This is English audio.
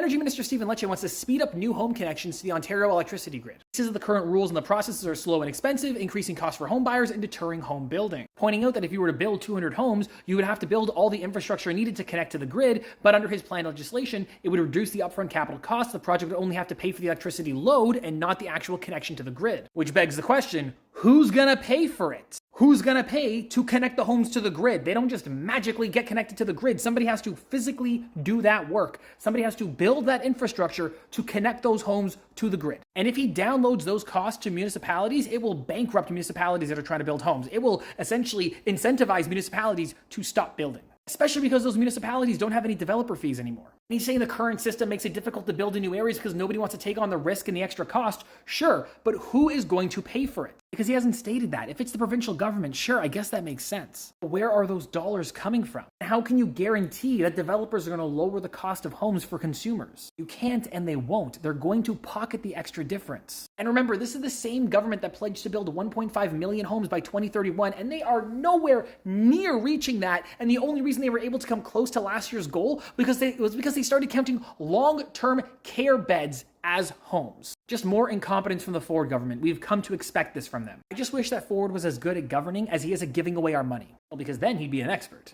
Energy Minister Stephen Lecce wants to speed up new home connections to the Ontario electricity grid. He says the current rules and the processes are slow and expensive, increasing costs for home buyers and deterring home building. Pointing out that if you were to build 200 homes, you would have to build all the infrastructure needed to connect to the grid, but under his planned legislation, it would reduce the upfront capital costs. The project would only have to pay for the electricity load and not the actual connection to the grid. Which begs the question, who's gonna pay for it? Who's gonna pay to connect the homes to the grid? They don't just magically get connected to the grid. Somebody has to physically do that work. Somebody has to build that infrastructure to connect those homes to the grid. And if he downloads those costs to municipalities, it will bankrupt municipalities that are trying to build homes. It will essentially incentivize municipalities to stop building, especially because those municipalities don't have any developer fees anymore. And he's saying the current system makes it difficult to build in new areas because nobody wants to take on the risk and the extra cost. Sure, but who is going to pay for it? Because he hasn't stated that. If it's the provincial government, sure, I guess that makes sense. But where are those dollars coming from? How can you guarantee that developers are going to lower the cost of homes for consumers? You can't, and they won't. They're going to pocket the extra difference. And remember, this is the same government that pledged to build 1.5 million homes by 2031, and they are nowhere near reaching that. And the only reason they were able to come close to last year's goal was because they started counting long-term care beds as homes. Just more incompetence from the Ford government. We've come to expect this from them. I just wish that Ford was as good at governing as he is at giving away our money. Well, because then he'd be an expert.